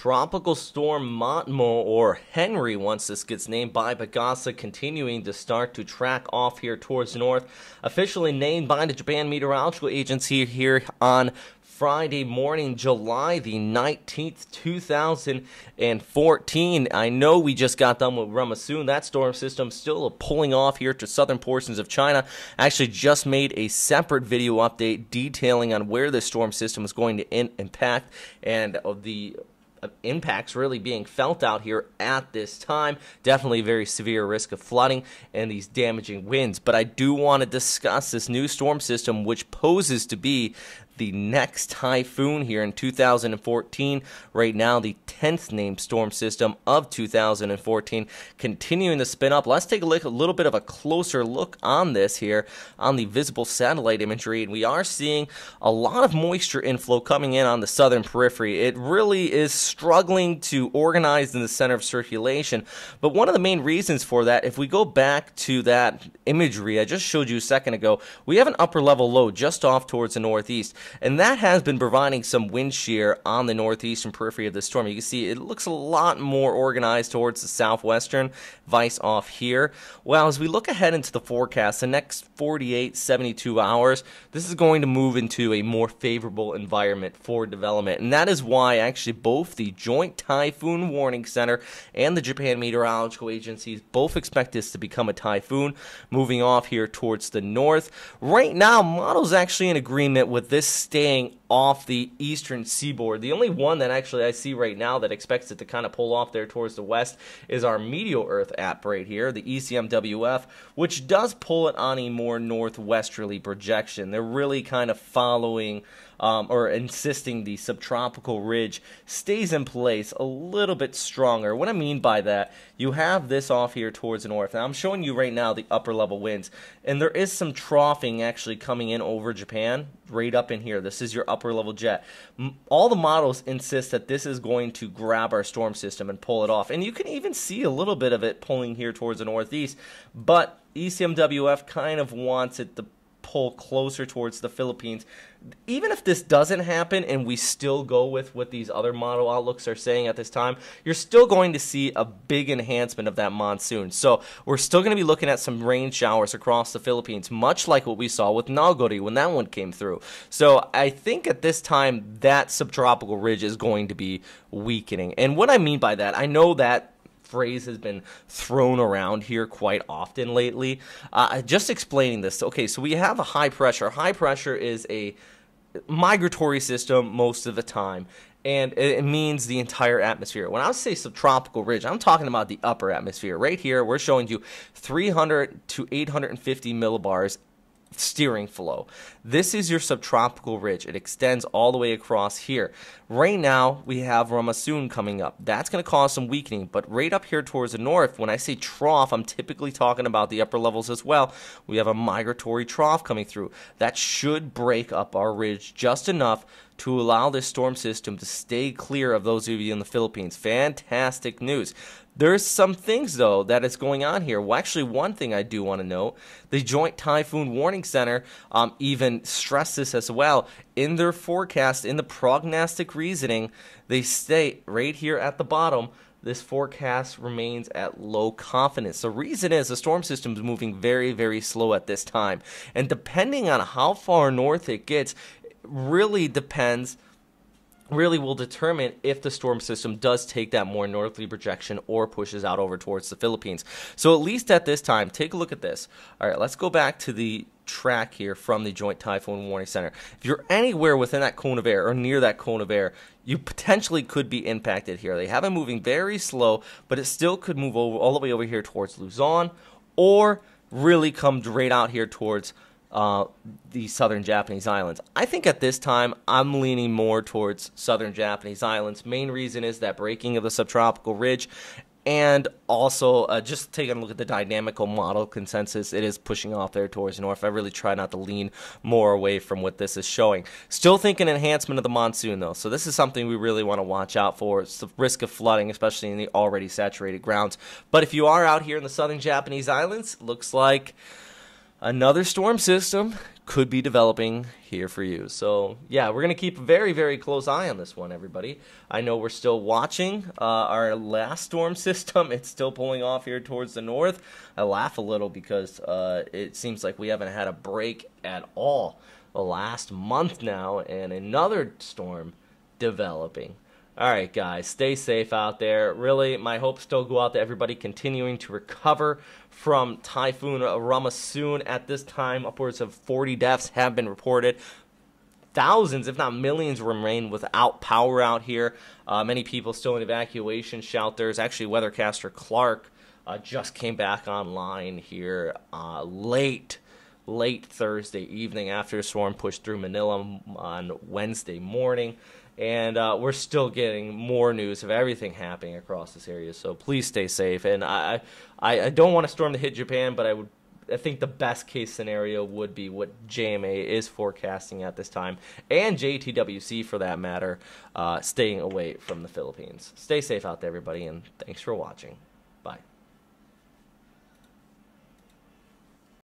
Tropical Storm Matmo, or Henry once this gets named by Pagasa, continuing to start to track off here towards the north. Officially named by the Japan Meteorological Agency here on Friday morning, July the 19th, 2014. I know we just got done with Ramasoon. That storm system still pulling off here to southern portions of China. I actually just made a separate video update detailing on where this storm system is going to impact and the impacts really being felt out here at this time. Definitely very severe risk of flooding and these damaging winds. But I do want to discuss this new storm system, which poses to be the next typhoon here in 2014. Right now, the 10th named storm system of 2014, continuing to spin up. Let's take a look, a little bit of a closer look on this here on the visible satellite imagery. And we are seeing a lot of moisture inflow coming in on the southern periphery. It really is struggling to organize in the center of circulation. But one of the main reasons for that, if we go back to that imagery I just showed you a second ago, we have an upper level low just off towards the northeast. And that has been providing some wind shear on the northeastern periphery of the storm. You can see it looks a lot more organized towards the southwestern, vice off here. Well, as we look ahead into the forecast, the next 48, 72 hours, this is going to move into a more favorable environment for development. And that is why actually both the Joint Typhoon Warning Center and the Japan Meteorological Agency both expect this to become a typhoon, moving off here towards the north. Right now, model's actually in agreement with this staying off the eastern seaboard. The only one that actually I see right now that expects it to kind of pull off there towards the west is our Meteo Earth app right here, the ECMWF, which does pull it on a more northwesterly projection. They're really kind of following or insisting the subtropical ridge stays in place a little bit stronger. What I mean by that, you have this off here towards the north. Now I'm showing you right now the upper level winds, and there is some troughing actually coming in over Japan right up in here. This is your upper level jet. All the models insist that this is going to grab our storm system and pull it off, and you can even see a little bit of it pulling here towards the northeast, but ECMWF kind of wants it to pull closer towards the Philippines. Even if this doesn't happen and we still go with what these other model outlooks are saying at this time, you're still going to see a big enhancement of that monsoon. So we're still going to be looking at some rain showers across the Philippines, much like what we saw with Nagori when that one came through. So I think at this time that subtropical ridge is going to be weakening. And what I mean by that, I know that phrase has been thrown around here quite often lately. Just explaining this. Okay, so we have a high pressure. High pressure is a migratory system most of the time, and it means the entire atmosphere. When I say subtropical ridge, I'm talking about the upper atmosphere. Right here, we're showing you 300 to 850 millibars steering flow. This is your subtropical ridge. It extends all the way across here. Right now, we have Ramasoon coming up. That's going to cause some weakening, but right up here towards the north, when I say trough, I'm typically talking about the upper levels as well. We have a migratory trough coming through. That should break up our ridge just enough to allow this storm system to stay clear of those of you in the Philippines. Fantastic news. There's some things, though, that is going on here. Well, actually, one thing I do want to note, the Joint Typhoon Warning Center even stressed this as well. In their forecast, in the prognostic reasoning, they state right here at the bottom, this forecast remains at low confidence. The reason is the storm system is moving very, very slow at this time. And depending on how far north it gets, really will determine if the storm system does take that more northerly projection or pushes out over towards the Philippines. So at least at this time, take a look at this. All right, let's go back to the track here from the Joint Typhoon Warning Center. If you're anywhere within that cone of air or near that cone of air, you potentially could be impacted here. They have it moving very slow, but it still could move over all the way over here towards Luzon, or really come right out here towards the southern Japanese islands. I think at this time, I'm leaning more towards southern Japanese islands. Main reason is that breaking of the subtropical ridge, and also just taking a look at the dynamical model consensus, it is pushing off there towards the north. I really try not to lean more away from what this is showing. Still think an enhancement of the monsoon, though, so this is something we really want to watch out for. It's the risk of flooding, especially in the already saturated grounds. But if you are out here in the southern Japanese islands, looks like another storm system could be developing here for you. So, yeah, we're going to keep a very, very close eye on this one, everybody. I know we're still watching our last storm system. It's still pulling off here towards the north. I laugh a little because it seems like we haven't had a break at all the last month now, and another storm developing. All right, guys, stay safe out there. Really, my hopes still go out to everybody continuing to recover from Typhoon Ramasoon. At this time, upwards of 40 deaths have been reported. Thousands, if not millions, remain without power out here. Many people still in evacuation shelters. Actually, weathercaster Clark just came back online here late Thursday evening after the storm pushed through Manila on Wednesday morning. And we're still getting more news of everything happening across this area. So please stay safe. And I don't want a storm to hit Japan, but I think the best case scenario would be what JMA is forecasting at this time, and JTWC for that matter, staying away from the Philippines. Stay safe out there, everybody, and thanks for watching. Bye.